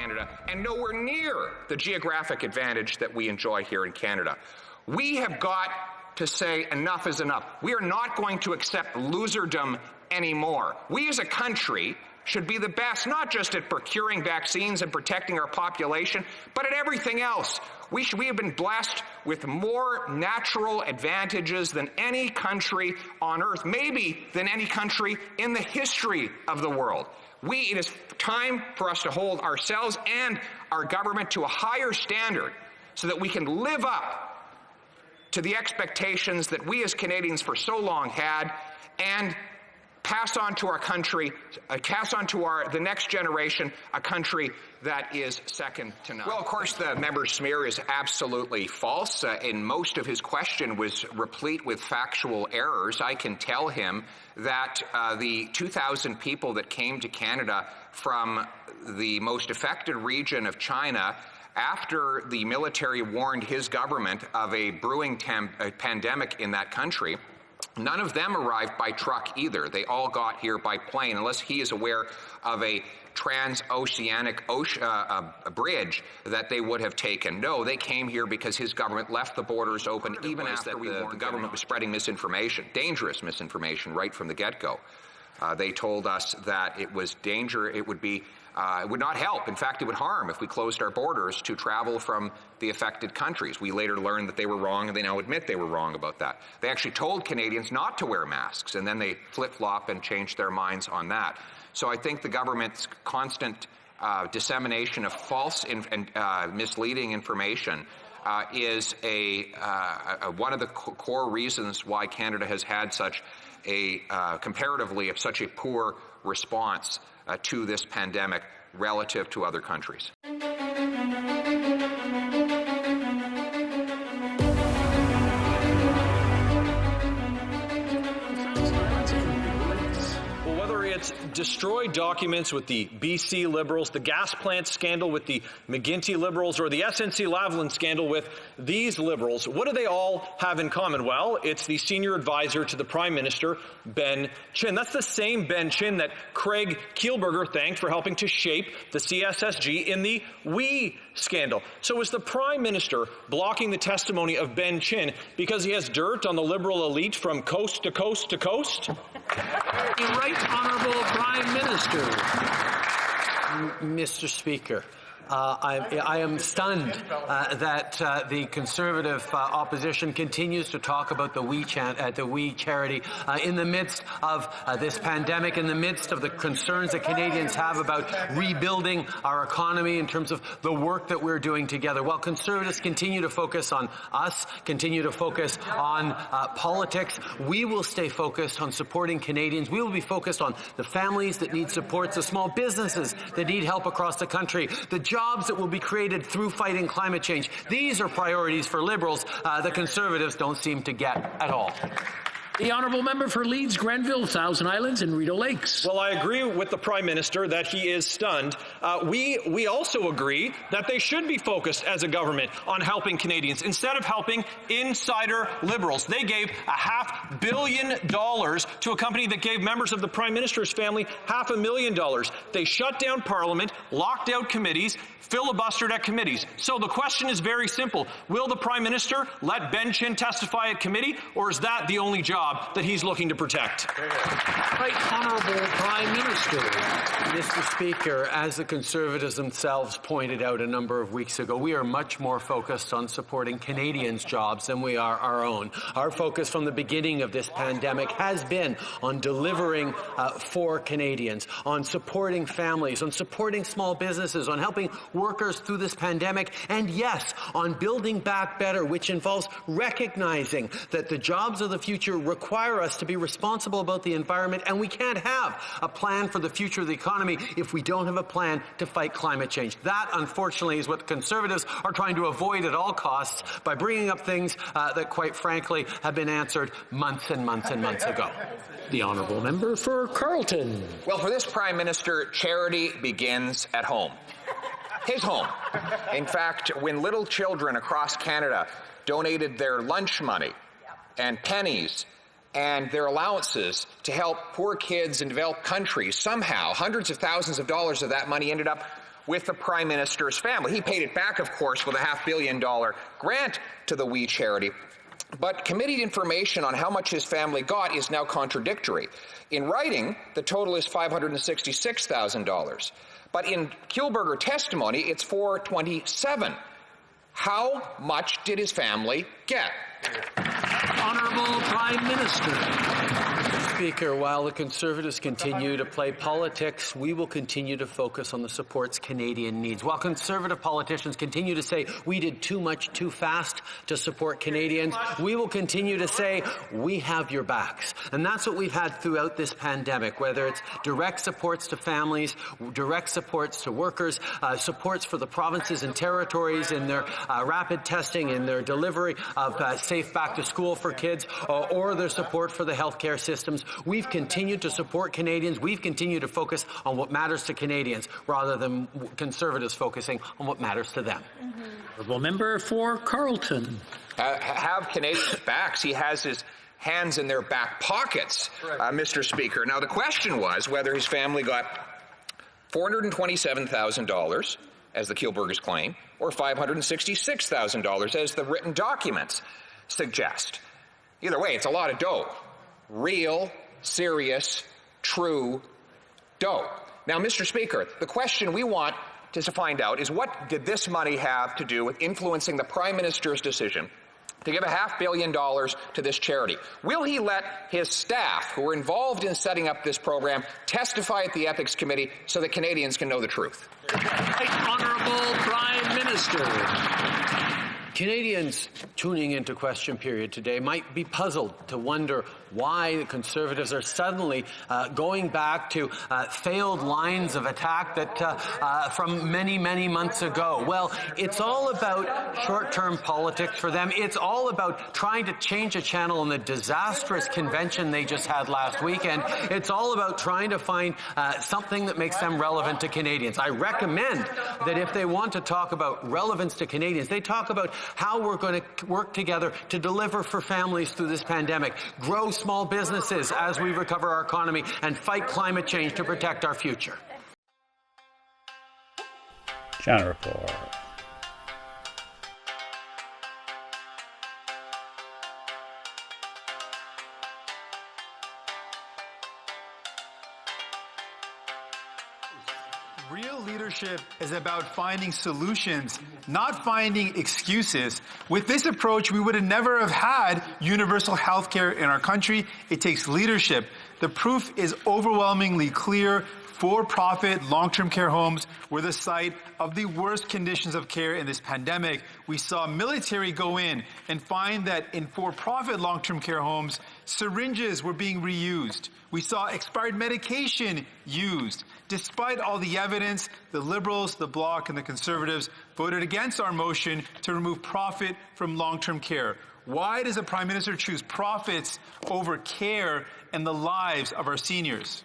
Canada and nowhere near the geographic advantage that we enjoy here in Canada. We have got to say enough is enough. We are not going to accept loserdom anymore. We as a country should be the best, not just at procuring vaccines and protecting our population, but at everything else. We have been blessed with more natural advantages than any country on earth, maybe than any country in the history of the world. It is time for us to hold ourselves and our government to a higher standard so that we can live up to the expectations that we as Canadians for so long had and pass on to our country, pass on to the next generation, a country that is second to none. Well, of course, the member's smear is absolutely false, and most of his question was replete with factual errors. I can tell him that the 2,000 people that came to Canada from the most affected region of China after the military warned his government of a brewing pandemic in that country, none of them arrived by truck either. They all got here by plane, unless he is aware of a transoceanic bridge that they would have taken. No, they came here because his government left the borders open even after the government was spreading misinformation, dangerous misinformation, right from the get-go. They told us that it was it would not help. In fact, it would harm if we closed our borders to travel from the affected countries. We later learned that they were wrong, and they now admit they were wrong about that. They actually told Canadians not to wear masks, and then they flip-flop and changed their minds on that. So I think the government's constant dissemination of false and misleading information is one of the core reasons why Canada has had such a comparatively of such a poor response to this pandemic relative to other countries. Destroy documents with the BC Liberals, the gas plant scandal with the McGuinty Liberals, or the SNC-Lavalin scandal with these Liberals, what do they all have in common? Well, it's the senior advisor to the Prime Minister, Ben Chin. That's the same Ben Chin that Craig Kielburger thanked for helping to shape the CSSG in the WE scandal. So is the Prime Minister blocking the testimony of Ben Chin because he has dirt on the Liberal elite from coast to coast to coast? The Right Honourable Prime Minister. Mr. Speaker, I am stunned that the Conservative opposition continues to talk about the WE charity in the midst of this pandemic, in the midst of the concerns that Canadians have about rebuilding our economy in terms of the work that we're doing together. While Conservatives continue to focus on us, continue to focus on politics, we will stay focused on supporting Canadians. We will be focused on the families that need support, the small businesses that need help across the country, the jobs that will be created through fighting climate change. These are priorities for Liberals the Conservatives don't seem to get at all. The Honourable Member for Leeds, Grenville, Thousand Islands and Rideau Lakes. Well, I agree with the Prime Minister that he is stunned. We also agree that they should be focused as a government on helping Canadians instead of helping insider Liberals. They gave $500 million to a company that gave members of the Prime Minister's family $500,000. They shut down Parliament, locked out committees, filibustered at committees. So the question is very simple. Will the Prime Minister let Ben Chin testify at committee, or is that the only job that he's looking to protect? Right Honourable Prime Minister. Mr. Speaker, as the Conservatives themselves pointed out a number of weeks ago, we are much more focused on supporting Canadians' jobs than we are our own. Our focus from the beginning of this pandemic has been on delivering for Canadians, on supporting families, on supporting small businesses, on helping workers through this pandemic, and yes, on building back better, which involves recognizing that the jobs of the future require us to be responsible about the environment, and we can't have a plan for the future of the economy if we don't have a plan to fight climate change. That, unfortunately, is what Conservatives are trying to avoid at all costs by bringing up things that, quite frankly, have been answered months and months and months ago. The Honourable Member for Carleton. Well, for this Prime Minister, charity begins at home. His home. In fact, when little children across Canada donated their lunch money and pennies and their allowances to help poor kids in developed countries, somehow hundreds of thousands of dollars of that money ended up with the Prime Minister's family. He paid it back, of course, with a $500 million grant to the We charity. But committee information on how much his family got is now contradictory. In writing, the total is $566,000. But in Kielburger testimony, it's $427,000. How much did his family get? Honourable Prime Minister. Speaker, while the Conservatives continue to play politics, we will continue to focus on the supports Canadian needs. While Conservative politicians continue to say we did too much too fast to support Canadians, we will continue to say we have your backs. And that's what we've had throughout this pandemic, whether it's direct supports to families, direct supports to workers, supports for the provinces and territories in their rapid testing, in their delivery of safe back to school for kids, or their support for the healthcare systems. We've continued to support Canadians. We've continued to focus on what matters to Canadians rather than Conservatives focusing on what matters to them. Honourable member for Carleton. Have Canadians' backs. He has his hands in their back pockets, Mr. Speaker. Now, the question was whether his family got $427,000, as the Kielburgers claim, or $566,000, as the written documents suggest. Either way, it's a lot of dough. Real, serious, true dough. Now, Mr. Speaker, the question we want to find out is what did this money have to do with influencing the Prime Minister's decision to give a $500 million to this charity? Will he let his staff, who were involved in setting up this program, testify at the Ethics Committee so that Canadians can know the truth? Honourable Prime Minister. Canadians tuning into question period today might be puzzled to wonder why the Conservatives are suddenly going back to failed lines of attack that from many, many months ago. Well, it's all about short-term politics for them. It's all about trying to change a channel in the disastrous convention they just had last weekend. It's all about trying to find something that makes them relevant to Canadians. I recommend that if they want to talk about relevance to Canadians, they talk about how we're going to work together to deliver for families through this pandemic, grow small businesses as we recover our economy, and fight climate change to protect our future. Channel Report. Real leadership is about finding solutions, not finding excuses. With this approach, we would have never have had universal health care in our country. It takes leadership. The proof is overwhelmingly clear. For-profit long-term care homes were the site of the worst conditions of care in this pandemic. We saw military go in and find that in for-profit long-term care homes, syringes were being reused. We saw expired medication used. Despite all the evidence, the Liberals, the Bloc, and the Conservatives voted against our motion to remove profit from long-term care. Why does the Prime Minister choose profits over care and the lives of our seniors?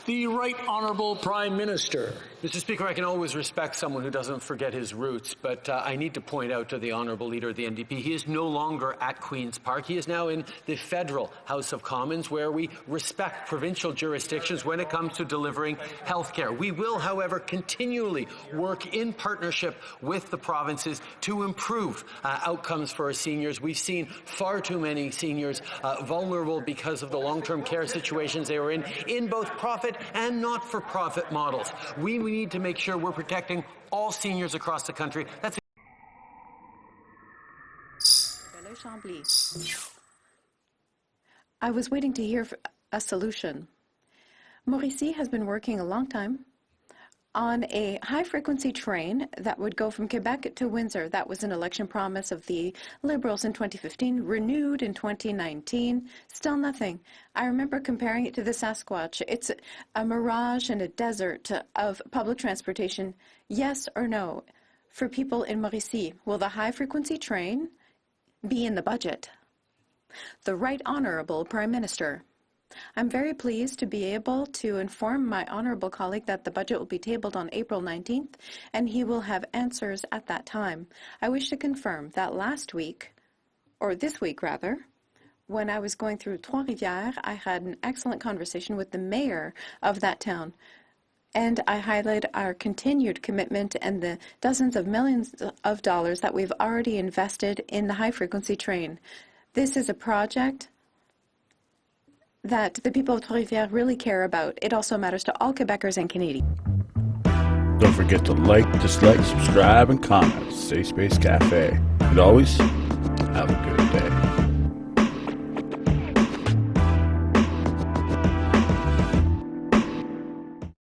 The Right Honourable Prime Minister. Mr. Speaker, I can always respect someone who doesn't forget his roots, but I need to point out to the Honourable Leader of the NDP, he is no longer at Queen's Park. He is now in the federal House of Commons, where we respect provincial jurisdictions when it comes to delivering health care. We will, however, continually work in partnership with the provinces to improve outcomes for our seniors. We've seen far too many seniors vulnerable because of the long-term care situations they were in both profit and not-for-profit models. We need to make sure we're protecting all seniors across the country. That's I was waiting to hear a solution. Mauricie has been working a long time on a high-frequency train that would go from Quebec to Windsor. That was an election promise of the Liberals in 2015, renewed in 2019. Still nothing. I remember comparing it to the Sasquatch. It's a mirage in a desert of public transportation. Yes or no? For people in Mauricie, will the high-frequency train be in the budget? The Right Honourable Prime Minister. I'm very pleased to be able to inform my honourable colleague that the budget will be tabled on April 19th, and he will have answers at that time. I wish to confirm that last week, or this week rather, when I was going through Trois-Rivières, I had an excellent conversation with the mayor of that town. And I highlight our continued commitment and the dozens of millions of dollars that we've already invested in the high-frequency train. This is a project that the people of Trois-Rivières really care about. It also matters to all Quebecers and Canadians. Don't forget to like, dislike, subscribe, and comment. Safe Space Cafe. And always, have a good day.